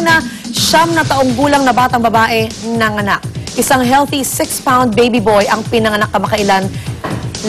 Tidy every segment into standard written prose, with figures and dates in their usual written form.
China, 9 na taong gulang na batang babae nanganak. Isang healthy 6-pound baby boy ang pinanganak kamakailan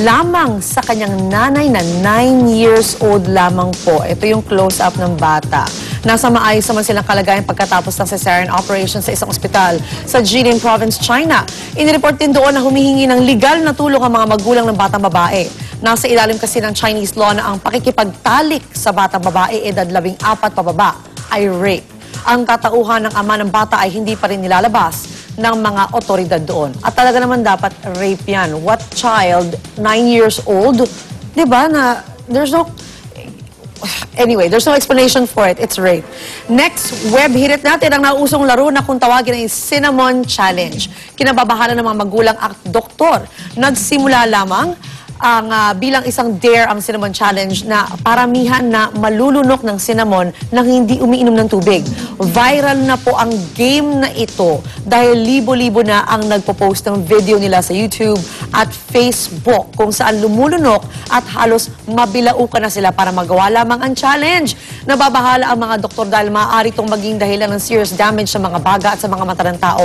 lamang sa kanyang nanay na 9 years old lamang po. Ito yung close-up ng bata. Nasa maayos naman silang kalagayan pagkatapos ng cesarean operation sa isang ospital sa Jilin Province, China. Inireport din doon na humihingi ng legal na tulong ang mga magulang ng batang babae. Nasa ilalim kasi ng Chinese law na ang pakikipagtalik sa batang babae edad 14 pababa ay rape. Ang katauhan ng ama ng bata ay hindi pa rin nilalabas ng mga otoridad doon. At talaga naman dapat rape yan. What child, 9 years old, di ba, na there's no... Anyway, there's no explanation for it. It's rape. Next, web hirit natin ang nauusong laro na kung tawagin ay Cinnamon Challenge. Kinababahala ng mga magulang at doktor. Nagsimula lamang ang bilang isang dare ang Cinnamon Challenge na paramihan na malulunok ng cinnamon nang hindi umiinom ng tubig. Viral na po ang game na ito dahil libo-libo na ang nagpo-post ng video nila sa YouTube at Facebook kung saan lumulunok at halos mabilaukan na sila para magawa lamang ang challenge. Nababahala ang mga doktor dahil maaari itong maging dahilan ng serious damage sa mga baga at sa mga mata ng tao.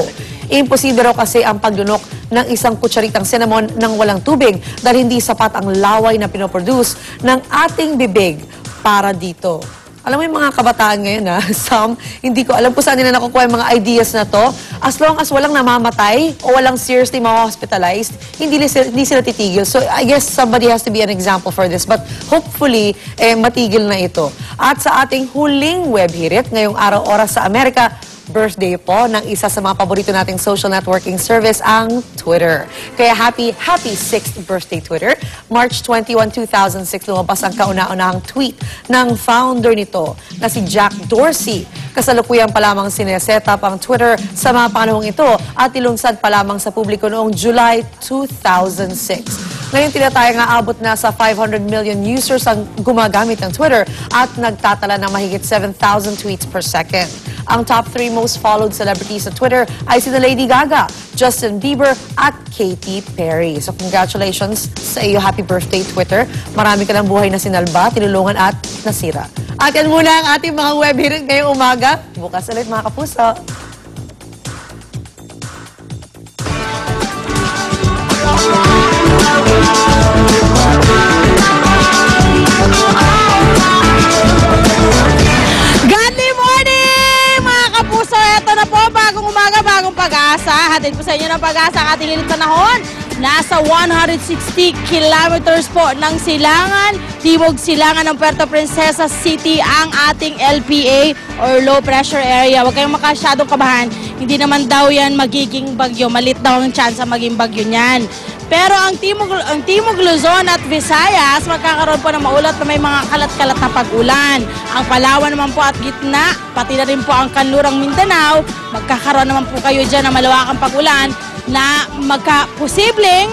Imposible raw kasi ang paglunok ng isang kutsaritang cinnamon nang walang tubig dahil hindi sapat ang laway na pinoproduce ng ating bibig para dito. Alam mo yung mga kabataan ngayon, Sam, hindi ko alam kung saan nila nakukuha yung mga ideas na to. As long as walang namamatay o walang seriously ma-hospitalized, hindi sila titigil. So I guess somebody has to be an example for this. But hopefully, matigil na ito. At sa ating huling web hirit, ngayong araw-oras sa Amerika, birthday po ng isa sa mga paborito nating social networking service, ang Twitter. Kaya happy 6th birthday, Twitter. March 21, 2006, lumabas ang kauna-unahang tweet ng founder nito na si Jack Dorsey. Kasalukuyan pa lamang sineset up ang Twitter sa mga panahong ito at ilunsad pa lamang sa publiko noong July 2006. Ngayon tinatayang aabot na sa 500 million users ang gumagamit ng Twitter at nagtatala ng mahigit 7,000 tweets per second. Ang top 3 most followed celebrities sa Twitter ay sina Lady Gaga, Justin Bieber at Katy Perry. So congratulations sa iyo. Happy birthday, Twitter. Marami ka ng buhay na sinalba, tinulungan at nasira. At yan muna ang ating mga web hirit ngayong umaga. Bukas ulit mga kapuso. Hatid po sa inyo ng pag-asa ang ating init panahon. Nasa 160 kilometers po ng silangan, timog silangan ng Puerto Princesa City ang ating LPA or low pressure area. Huwag kayong makasyadong kabahan. Hindi naman daw yan magiging bagyo. Malit daw ang chance na maging bagyo niyan. Pero ang Timog Luzon at Visayas, magkakaroon po ng maulat na may mga kalat-kalat na pag-ulan. Ang Palawan naman po at gitna, pati na rin po ang Kanlurang Mindanao, magkakaroon naman po kayo dyan ng malawakang pag-ulan na magkaposibleng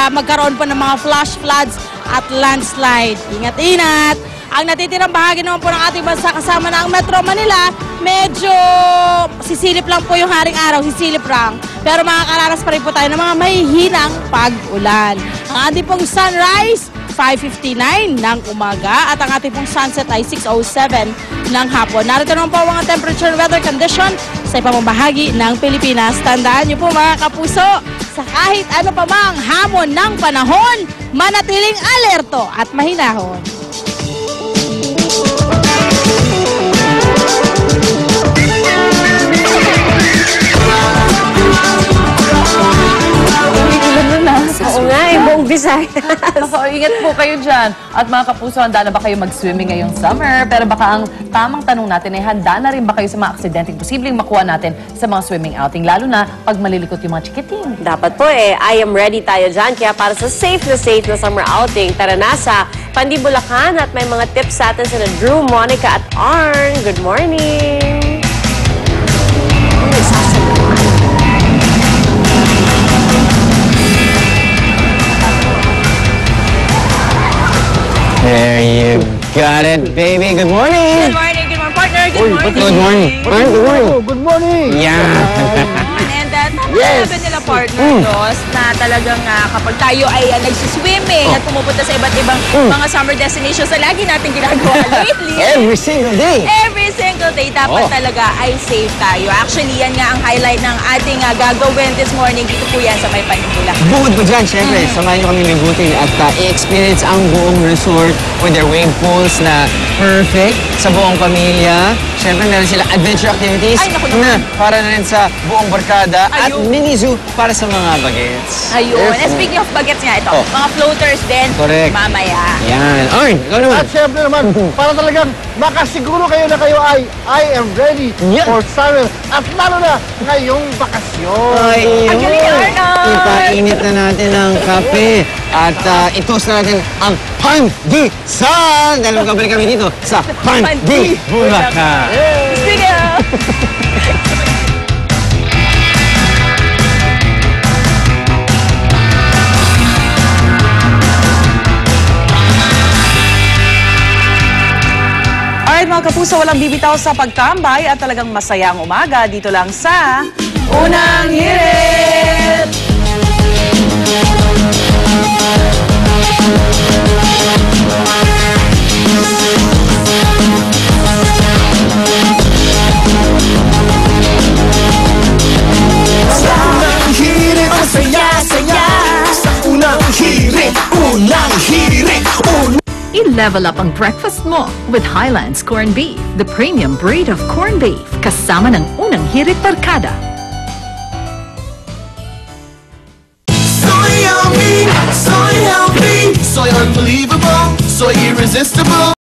magkaroon po ng mga flash floods at landslide. Ingat-ingat! Ang natitirang bahagi naman po ng ating bansa kasama na ang Metro Manila, medyo sisilip lang po yung haring araw, sisilip lang. Pero makakaranas pa rin po tayo ng mga mahihinang pag-ulan. Ang ating pong sunrise, 5:59 ng umaga at ang ating pong sunset ay 6:07 ng hapon. Narito naman po ang mga temperature and weather condition sa ibang bahagi ng Pilipinas. Tandaan niyo po mga kapuso, sa kahit ano pa mang hamon ng panahon, manatiling alerto at mahinahon. Oo nga, buong Visayas. Ingat po kayo dyan. At mga kapuso, handa na ba kayo mag-swimming ngayong summer? Pero baka ang tamang tanong natin ay handa na rin ba kayo sa mga aksidenteng posibleng makuha natin sa mga swimming outing? Lalo na pag malilikot yung mga chikiting. Dapat po I am ready tayo dyan. Kaya para sa safe na summer outing, tara na sa Pandibulacan at may mga tips sa atin sina Drew, Monica at Arn. Good morning! There you got it, baby. Good morning. Good morning, partner. Good morning. Good morning. Yeah. And top 11 nila partner, Dos, na talagang kapag tayo ay nagsiswimming at pumupunta sa iba't ibang mga summer destinations na lagi natin ginagawa lately. Every single day. Every single day, dapat talaga ay safe tayo. Actually, yan nga ang highlight ng ating gagawin this morning. Dito po yan sa may Panimula. Bukod pa dyan, syempre, samahan nyo kami libutin at i-experience ang buong resort with their wave pools na perfect sa buong pamilya. Syempre, meron sila adventure activities Ay, naku na naman. para na rin sa buong barkada at Ayun. mini zoo para sa mga bagets. Ayun. And speaking of bagets nga ito, mga floaters din. Correct. Mamaya. Yan. Arn, ikaw naman. At syempre naman, para talagang makasiguro kayo na kayo ay I am ready Yeah. for summer. At lalo na ngayong bakasyon. Ay, Ang galing ni Arnold! Ipainit na natin ang kape. At i-toast na natin ang pandesal. Dahil magkabalik kami dito sa Pandi Bulacan. Speaking of... Alright mga kapuso, walang bibitaw sa pagtambay at talagang masayang umaga dito lang sa Unang Hirit! Unang hirit, ang saya-saya. Sa unang hirit, unang hirit, I-level up ang breakfast mo with Highlands Corned Beef, the premium breed of corned beef, kasama ng unang hirit barkada. Soy yummy, soy healthy, soy unbelievable, soy irresistible.